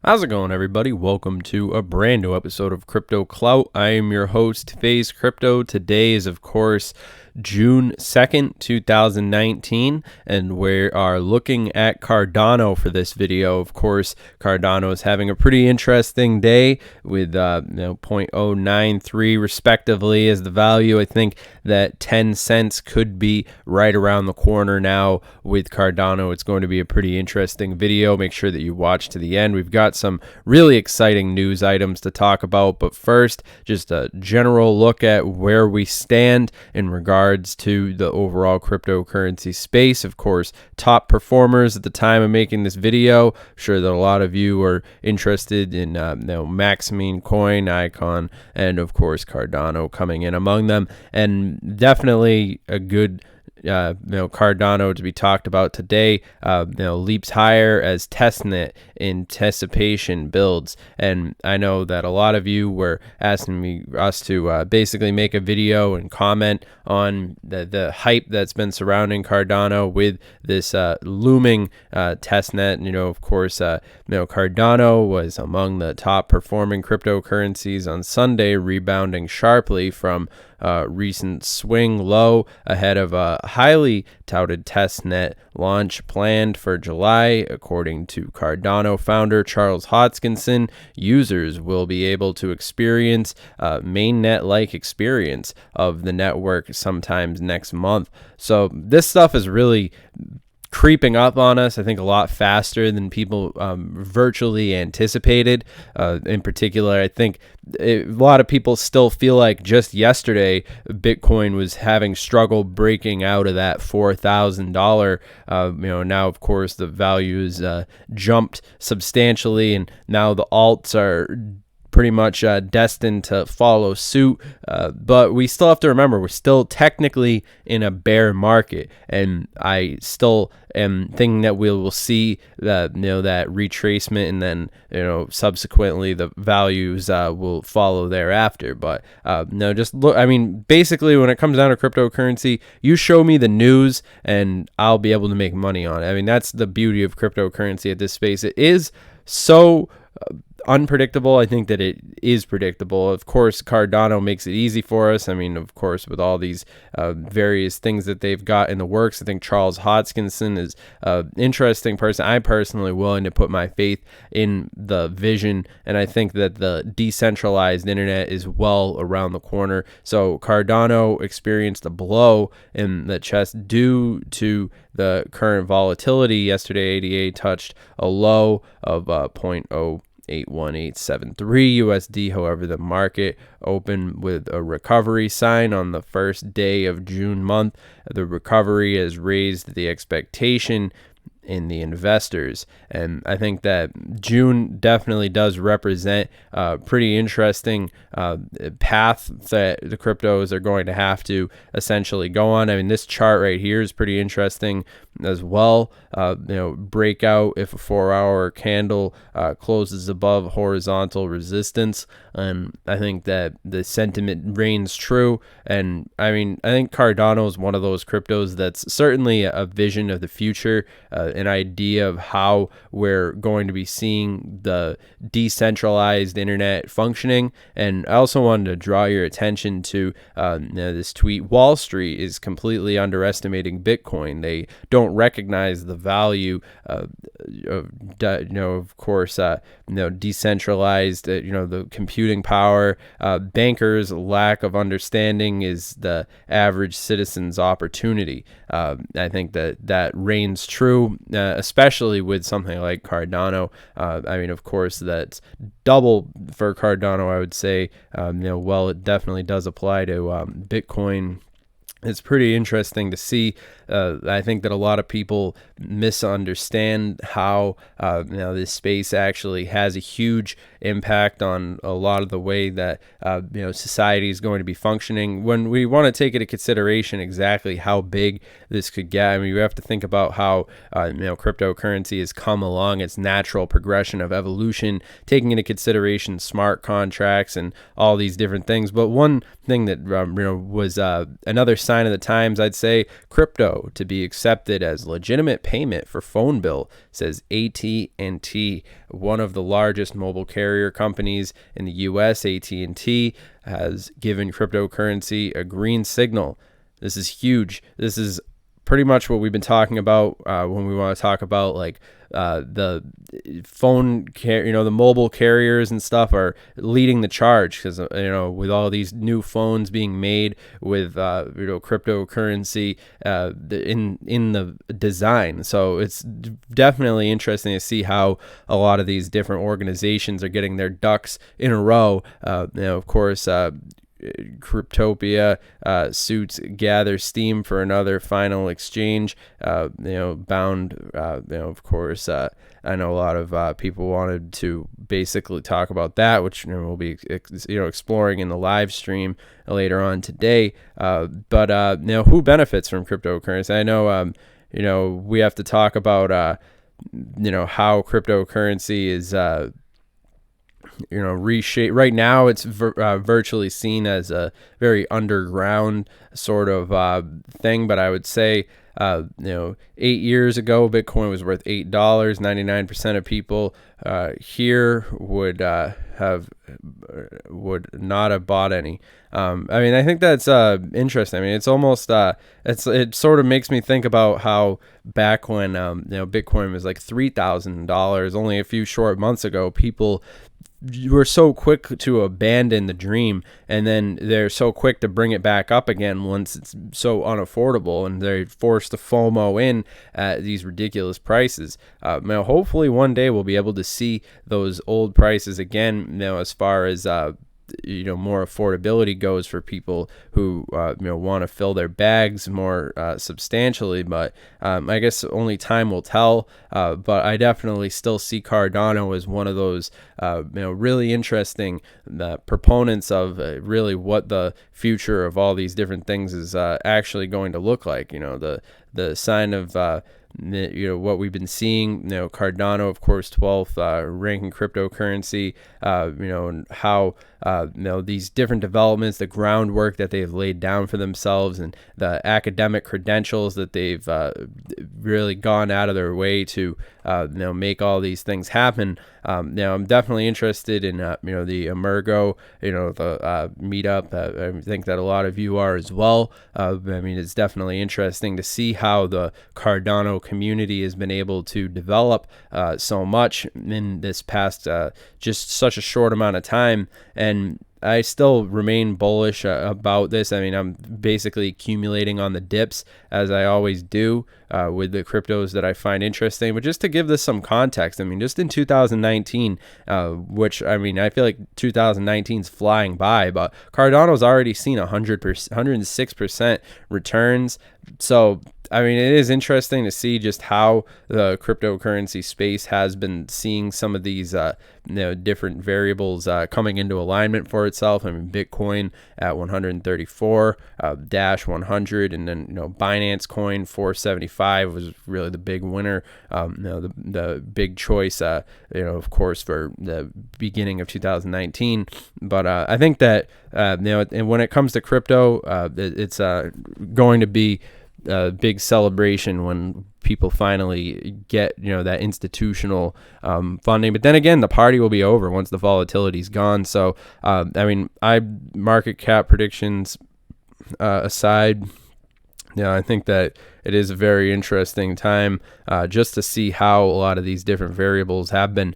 How's it going, everybody? Welcome to a brand new episode of Crypto Clout. I am your host, FaZe Crypto. Today is, of course, June 2nd, 2019, and we are looking at Cardano for this video. Of course, Cardano is having a pretty interesting day with 0.093 respectively as the value. I think that 10 cents could be right around the corner now with Cardano. It's going to be a pretty interesting video. Make sure that you watch to the end. We've got some really exciting news items to talk about, but first, just a general look at where we stand in regards to the overall cryptocurrency space. Of course, top performers at the time of making this video. I'm sure that a lot of you are interested in Maximine Coin, Icon, and of course Cardano coming in among them, and definitely a good Cardano to be talked about today. Leaps higher as testnet anticipation builds, and I know that a lot of you were asking us to basically make a video and comment on the hype that's been surrounding Cardano with this looming testnet. Of course, Cardano was among the top performing cryptocurrencies on Sunday, rebounding sharply from recent swing low ahead of a highly touted testnet launch planned for July. According to Cardano founder Charles Hodgkinson, users will be able to experience mainnet-like experience of the network sometimes next month. So this stuff is really creeping up on us, I think, a lot faster than people virtually anticipated. In particular, I think a lot of people still feel like just yesterday Bitcoin was having struggle breaking out of that $4,000. Now, of course, the values jumped substantially, and now the alts are pretty much destined to follow suit, but we still have to remember we're still technically in a bear market, and I still am thinking that we will see that that retracement, and then subsequently the values will follow thereafter. But just look. I mean, basically, when it comes down to cryptocurrency, you show me the news, and I'll be able to make money on it. I mean, that's the beauty of cryptocurrency at this space. It is so unpredictable. I think that it is predictable. Of course, Cardano makes it easy for us. I mean, of course, with all these various things that they've got in the works, I think Charles Hodgkinson is an interesting person. I'm personally willing to put my faith in the vision, and I think that the decentralized internet is well around the corner. So Cardano experienced a blow in the chest due to the current volatility. Yesterday, ADA touched a low of 0.081873 USD. However, the market opened with a recovery sign on the first day of June month. The recovery has raised the expectation in the investors, and I think that June definitely does represent a pretty interesting path that the cryptos are going to have to essentially go on. I mean, this chart right here is pretty interesting as well. Breakout if a 4-hour candle closes above horizontal resistance, and I think that the sentiment reigns true. And I mean, I think Cardano is one of those cryptos that's certainly a vision of the future, an idea of how we're going to be seeing the decentralized internet functioning. And I also wanted to draw your attention to this tweet. Wall Street is completely underestimating Bitcoin. They don't recognize the value of course, decentralized, the computing power. Bankers' lack of understanding is the average citizen's opportunity. I think that reigns true, especially with something like Cardano. I mean, of course, that's double for Cardano, I would say. It definitely does apply to Bitcoin. It's pretty interesting to see. I think that a lot of people misunderstand how this space actually has a huge impact on a lot of the way that society is going to be functioning. When we want to take into consideration exactly how big this could get, I mean, we have to think about how cryptocurrency has come along, its natural progression of evolution, taking into consideration smart contracts and all these different things. But one thing that was another sign sign of the times, I'd say crypto to be accepted as legitimate payment for phone bill, says AT&T, one of the largest mobile carrier companies in the US. AT&T has given cryptocurrency a green signal. This is huge. This is pretty much what we've been talking about when we want to talk about like the phone the mobile carriers and stuff are leading the charge, because with all these new phones being made with cryptocurrency in the design. So it's definitely interesting to see how a lot of these different organizations are getting their ducks in a row. Of course, Cryptopia suits gather steam for another final exchange. Bound. Of course, I know a lot of people wanted to basically talk about that, which we'll be exploring in the live stream later on today. But who benefits from cryptocurrency? I know we have to talk about how cryptocurrency is reshape. Right now it's virtually seen as a very underground sort of thing, but I would say 8 years ago Bitcoin was worth $8. 99% of people here would not have bought any. I think that's interesting. It's almost it sort of makes me think about how back when Bitcoin was like $3,000 only a few short months ago, people were so quick to abandon the dream, and then they're so quick to bring it back up again once it's so unaffordable, and they're forced to FOMO in at these ridiculous prices. Hopefully one day we'll be able to see those old prices again, as far as more affordability goes for people who want to fill their bags more substantially. But I guess only time will tell. But I definitely still see Cardano as one of those really interesting proponents of really what the future of all these different things is actually going to look like. The sign of what we've been seeing, Cardano, of course, 12th ranking cryptocurrency, and how these different developments, the groundwork that they've laid down for themselves, and the academic credentials that they've really gone out of their way to make all these things happen. I'm definitely interested in the Emergo, the meetup. I think that a lot of you are as well. It's definitely interesting to see how the Cardano community has been able to develop so much in this past just such a short amount of time. And I still remain bullish about this. I'm basically accumulating on the dips, as I always do with the cryptos that I find interesting. But just to give this some context, just in 2019, which I feel like 2019 is flying by, but Cardano's already seen 106% returns. So it is interesting to see just how the cryptocurrency space has been seeing some of these different variables coming into alignment for itself. Bitcoin at 134, Dash 100, and then Binance Coin 475 was really the big winner. The big choice, of course, for the beginning of 2019. But I think that and when it comes to crypto, it's going to be a big celebration when people finally get that institutional funding. But then again, the party will be over once the volatility's gone. So I market cap predictions aside, I think that it is a very interesting time just to see how a lot of these different variables have been,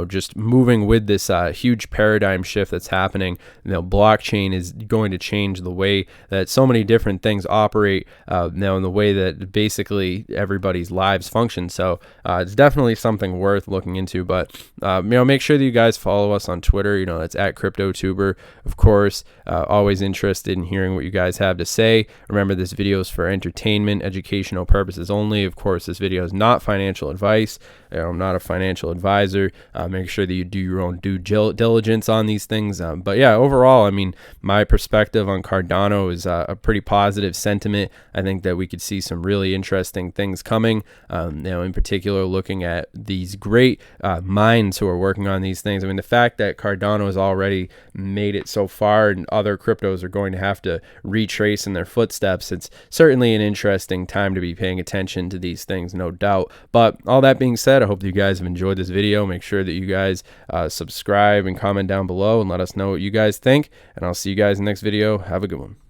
just moving with this huge paradigm shift that's happening. Blockchain is going to change the way that so many different things operate now, in the way that basically everybody's lives function. So it's definitely something worth looking into. But make sure that you guys follow us on Twitter. That's at CryptoTuber. Of course, always interested in hearing what you guys have to say. Remember, this video is for entertainment content educational purposes only. Of course, this video is not financial advice. I'm not a financial advisor. Make sure that you do your own due diligence on these things. But yeah, overall, I mean, my perspective on Cardano is a pretty positive sentiment. I think that we could see some really interesting things coming. In particular, looking at these great minds who are working on these things. I mean, the fact that Cardano has already made it so far and other cryptos are going to have to retrace in their footsteps, it's certainly an interesting time to be paying attention to these things, no doubt. But all that being said, I hope that you guys have enjoyed this video. Make sure that you guys subscribe and comment down below and let us know what you guys think. And I'll see you guys in the next video. Have a good one.